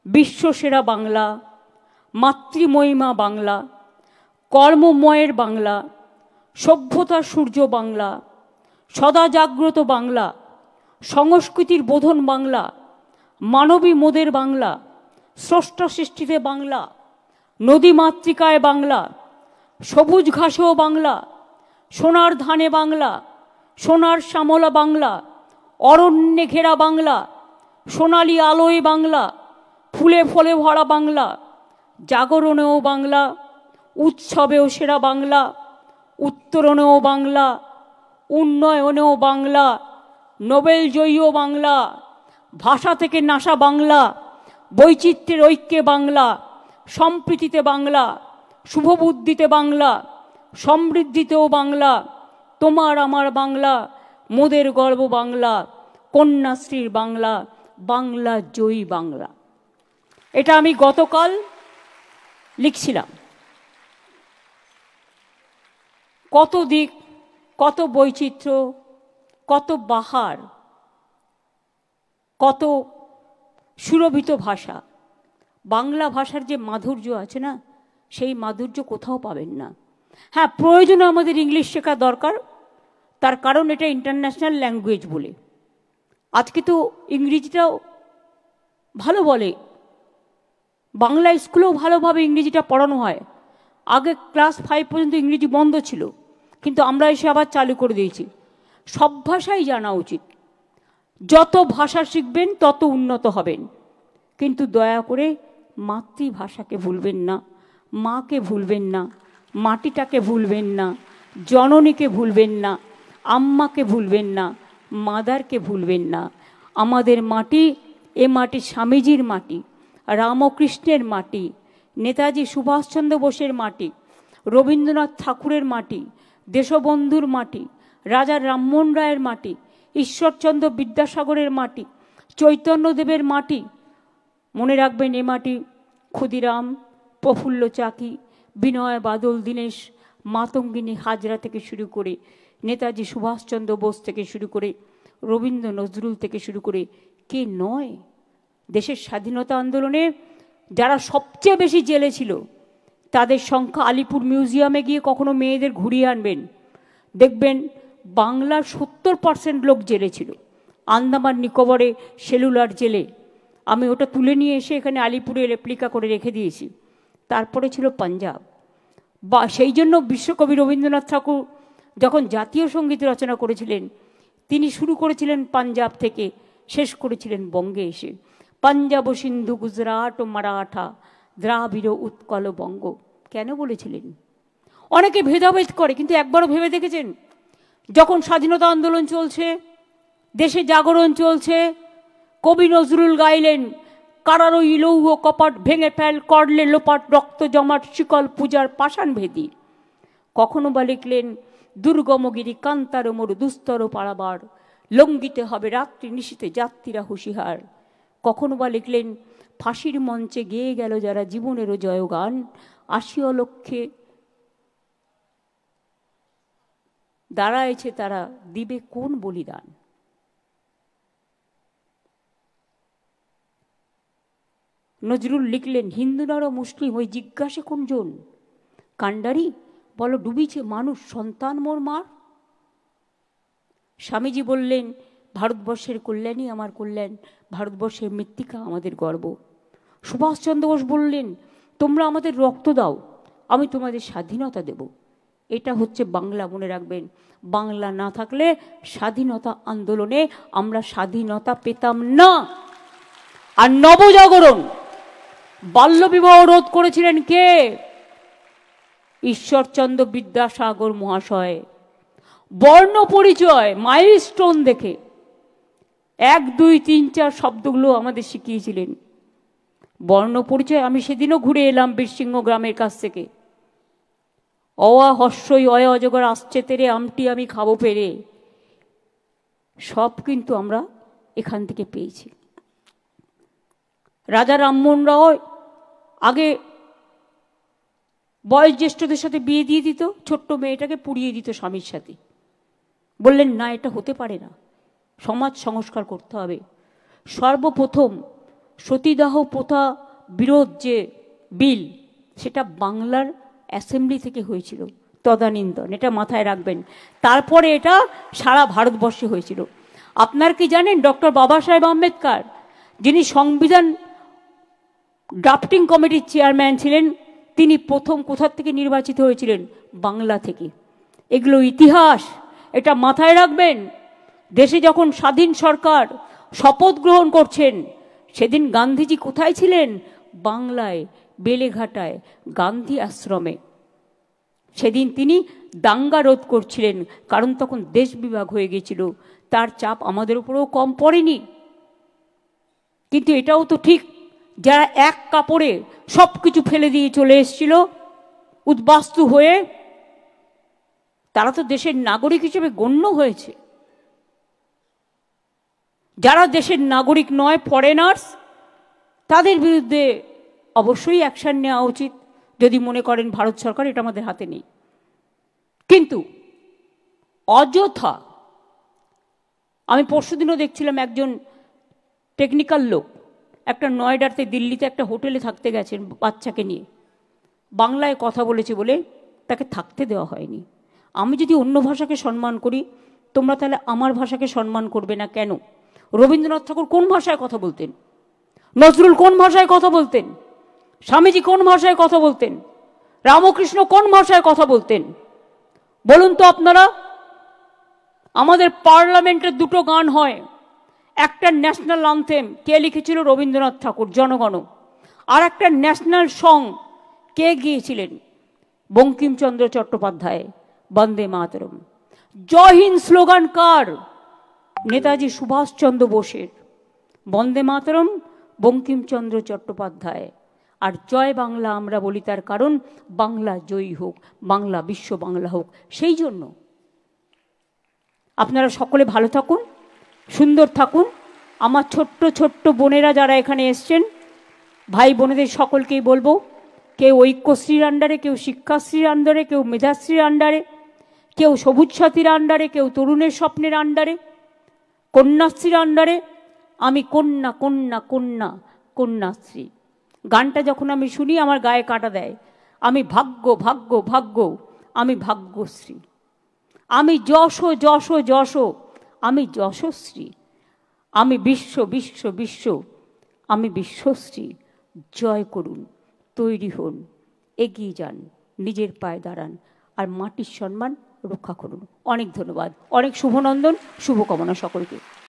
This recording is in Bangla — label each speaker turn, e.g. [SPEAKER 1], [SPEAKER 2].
[SPEAKER 1] বিশ্বসেরা বাংলা, মাতৃমহিমা বাংলা, কর্মময়ের বাংলা, সভ্যতার সূর্য বাংলা, সদা জাগ্রত বাংলা, সংস্কৃতির বোধন বাংলা, মানবী মোদের বাংলা, স্রষ্টা সৃষ্টিতে বাংলা, নদী মাতৃকায় বাংলা, সবুজ ঘাসেও বাংলা, সোনার ধানে বাংলা, সোনার শ্যামলা বাংলা, অরণ্যে ঘেরা বাংলা, সোনালি আলোয় বাংলা, ফুলে ফলে ভরা বাংলা, জাগরণেও বাংলা, উৎসবেও সেরা বাংলা, উত্তরণেও বাংলা, উন্নয়নেও বাংলা, নোবেল জয়ীও বাংলা, ভাষা থেকে নাসা বাংলা, বৈচিত্র্যের ঐক্যে বাংলা, সম্প্রীতিতে বাংলা, শুভবুদ্ধিতে বাংলা, সমৃদ্ধিতেও বাংলা, তোমার আমার বাংলা, মোদের গর্ব বাংলা, কন্যাশ্রীর বাংলা, বাংলা জয়ী বাংলা। এটা আমি গতকাল লিখছিলাম। কত দিক, কত বৈচিত্র্য, কত বাহার, কত সুরভিত ভাষা। বাংলা ভাষার যে মাধুর্য আছে না, সেই মাধুর্য কোথাও পাবেন না। হ্যাঁ, প্রয়োজনে আমাদের ইংলিশ শেখা দরকার, তার কারণ এটা ইন্টারন্যাশনাল ল্যাঙ্গুয়েজ বলে। আজকে তো ইংরেজিটাও ভালো বলে, বাংলা স্কুলেও ভালোভাবে ইংরেজিটা পড়ানো হয়। আগে ক্লাস 5 পর্যন্ত ইংরেজি বন্ধ ছিল, কিন্তু আমরা এসে আবার চালু করে দিয়েছি। সব ভাষাই জানা উচিত। যত ভাষা শিখবেন তত উন্নত হবেন, কিন্তু দয়া করে মাতৃভাষাকে ভুলবেন না, মাকে ভুলবেন না, মাটিটাকে ভুলবেন না, জননীকে ভুলবেন না, আম্মাকে ভুলবেন না, মাদারকে ভুলবেন না। আমাদের মাটি, এ মাটি স্বামীজির মাটি, রামকৃষ্ণের মাটি, নেতাজি সুভাষচন্দ্র বোসের মাটি, রবীন্দ্রনাথ ঠাকুরের মাটি, দেশবন্ধুর মাটি, রাজা রামমোহন রায়ের মাটি, ঈশ্বরচন্দ্র বিদ্যাসাগরের মাটি, চৈতন্যদেবের মাটি। মনে রাখবেন, এ মাটি ক্ষুদিরাম, প্রফুল্ল চাকি, বিনয় বাদল দীনেশ, মাতঙ্গিনী হাজরা থেকে শুরু করে, নেতাজি সুভাষচন্দ্র বোস থেকে শুরু করে, রবীন্দ্র নজরুল থেকে শুরু করে, কে নয়? দেশের স্বাধীনতা আন্দোলনে যারা সবচেয়ে বেশি জেলে ছিল তাদের সংখ্যা, আলিপুর মিউজিয়ামে গিয়ে কখনো মেয়েদের ঘুরিয়ে আনবেন, দেখবেন বাংলার 70% লোক জেলে ছিল। আন্দামান নিকোবরে সেলুলার জেলে, আমি ওটা তুলে নিয়ে এসে এখানে আলিপুরে রেপ্লিকা করে রেখে দিয়েছি। তারপরে ছিল পাঞ্জাব। বা সেই জন্য বিশ্বকবি রবীন্দ্রনাথ ঠাকুর যখন জাতীয় সঙ্গীত রচনা করেছিলেন, তিনি শুরু করেছিলেন পাঞ্জাব থেকে, শেষ করেছিলেন বঙ্গে এসে। পাঞ্জাব ও সিন্ধু গুজরাট ও মারাঠা দ্রাবিড় উৎকল বঙ্গ। কেন বলেছিলেন? অনেকে ভেদাভেদ করে, কিন্তু একবারও ভেবে দেখেছেন যখন স্বাধীনতা আন্দোলন চলছে, দেশে জাগরণ চলছে, কবি নজরুল গাইলেন, কারারো লৌহ কপাট ভেঙে ফেল, করলে লোপাট রক্ত জমাট শিকল পূজার পাষাণ ভেদি। কখনো বা লিখলেন, দুর্গমগিরি কান্তার মোর দুস্তর পারাবার, লঙ্ঘিতে হবে রাত্রি নিশীতে যাত্রীরা হুঁশিহার। কখনো বা লিখলেন, ফাঁসির মঞ্চে গেয়ে গেল যারা জীবনেরও জয়গান, আসিও লক্ষ্যে দাঁড়াইছে তারা, দিবে কোন বলিদান। নজরুল লিখলেন, হিন্দু নর মুসলিম ওই জিজ্ঞাসে কোনজন, কান্ডারি বলো ডুবিছে মানুষ সন্তান মোর মার। স্বামীজি বললেন, ভারতবর্ষের কল্যাণই আমার কল্যাণ, ভারতবর্ষের মৃত্তিকা আমাদের গর্ব। সুভাষচন্দ্র বোস বললেন, তোমরা আমাদের রক্ত দাও, আমি তোমাদের স্বাধীনতা দেব। এটা হচ্ছে বাংলা, মনে রাখবেন। বাংলা না থাকলে স্বাধীনতা আন্দোলনে আমরা স্বাধীনতা পেতাম না। আর নবজাগরণ, বাল্যবিবাহ রোধ করেছিলেন কে? ঈশ্বরচন্দ্র বিদ্যাসাগর মহাশয়। বর্ণ পরিচয় মাইলস্টোন দেখে 1, 2, 3, 4 শব্দগুলো আমাদের শিখিয়েছিলেন। বর্ণ পরিচয় আমি সেদিনও ঘুরে এলাম বীরসিংহ গ্রামের কাছ থেকে। অয়া হস্যই অয় অজগর আসছে তেরে, আমটি আমি খাবো পেরে, সব কিন্তু আমরা এখান থেকে পেয়েছি। রাজা রামমোহন রায় আগে বয়োজ্যেষ্ঠদের সাথে বিয়ে দিয়ে দিত, ছোট্ট মেয়েটাকে পুড়িয়ে দিত স্বামীর সাথে। বললেন, না, এটা হতে পারে না, সমাজ সংস্কার করতে হবে। সর্বপ্রথম সতীদাহ প্রথা বিরোধ যে বিল, সেটা বাংলার অ্যাসেম্বলি থেকে হয়েছিল তদানীন্তন, এটা মাথায় রাখবেন। তারপরে এটা সারা ভারতবর্ষে হয়েছিল। আপনার কি জানেন ডক্টর বাবা সাহেব আম্বেদকর, যিনি সংবিধান ড্রাফটিং কমিটির চেয়ারম্যান ছিলেন, তিনি প্রথম কোথা থেকে নির্বাচিত হয়েছিলেন? বাংলা থেকে। এগুলো ইতিহাস, এটা মাথায় রাখবেন। দেশে যখন স্বাধীন সরকার শপথ গ্রহণ করছেন, সেদিন গান্ধীজি কোথায় ছিলেন? বাংলায়, বেলেঘাটায়, গান্ধী আশ্রমে। সেদিন তিনি দাঙ্গা রোধ করছিলেন, কারণ তখন দেশ বিভাগ হয়ে গেছিল। তার চাপ আমাদের উপরেও কম পড়েনি। কিন্তু এটাও তো ঠিক, যারা এক কাপড়ে সব কিছু ফেলে দিয়ে চলে এসেছিল উদ্বাস্তু হয়ে, তারা তো দেশের নাগরিক হিসেবে গণ্য হয়েছে। যারা দেশের নাগরিক নয়, ফরেনার্স, তাদের বিরুদ্ধে অবশ্যই অ্যাকশন নেওয়া উচিত, যদি মনে করেন ভারত সরকার এটা আমাদের হাতে নেই। কিন্তু অযথা, আমি পরশুদিনও দেখছিলাম একজন টেকনিক্যাল লোক একটা নয়ডাতে, দিল্লিতে একটা হোটেলে থাকতে গেছেন বাচ্চাকে নিয়ে, বাংলায় কথা বলেছে বলে তাকে থাকতে দেওয়া হয়নি। আমি যদি অন্য ভাষাকে সম্মান করি, তোমরা তাহলে আমার ভাষাকে সম্মান করবে না কেন? রবীন্দ্রনাথ ঠাকুর কোন ভাষায় কথা বলতেন? নজরুল কোন ভাষায় কথা বলতেন? স্বামীজি কোন ভাষায় কথা বলতেন? রামকৃষ্ণ কোন ভাষায় কথা বলতেন? বলুন তো আপনারা। আমাদের পার্লামেন্টের দুটো গান হয়, একটা ন্যাশনাল অ্যানথেম কে লিখেছিল? রবীন্দ্রনাথ ঠাকুর, জনগণ। আর একটা ন্যাশনাল সং কে গিয়েছিলেন? বঙ্কিমচন্দ্র চট্টোপাধ্যায়, বন্দে মাতরম। জয় হিন্দ স্লোগান কার? নেতাজি সুভাষচন্দ্র বোসের। বন্দে মাতরম বঙ্কিমচন্দ্র চট্টোপাধ্যায়। আর জয় বাংলা আমরা বলি তার কারণ বাংলা জয়ী হোক, বাংলা বিশ্ব বাংলা হোক। সেই জন্য আপনারা সকলে ভালো থাকুন, সুন্দর থাকুন। আমার ছোট্ট ছোট্ট বোনেরা যারা এখানে এসছেন, ভাই বোনেদের সকলকেই বলবো, কেউ ঐক্যশ্রীর আন্ডারে, কেউ শিক্ষাশ্রীর আন্ডারে, কেউ মেধাশ্রীর আন্ডারে, কেউ সবুজ সাথীর আন্ডারে, কেউ তরুণের স্বপ্নের আন্ডারে, কন্যাশ্রীর আন্ডারে। আমি কন্যা কন্যা কন্যা কন্যাশ্রী গানটা যখন আমি শুনি আমার গায়ে কাঁটা দেয়। আমি ভাগ্য ভাগ্য ভাগ্য, আমি ভাগ্যশ্রী। আমি যশ যশ যশ, আমি যশশ্রী। আমি বিশ্ব বিশ্ব বিশ্ব, আমি বিশ্বশ্রী। জয় করুন, তৈরি হন, এগিয়ে যান, নিজের পায়ে দাঁড়ান, আর মাটির সম্মান রক্ষা করুন। অনেক ধন্যবাদ, অনেক শুভনন্দন, শুভকামনা সকলকে।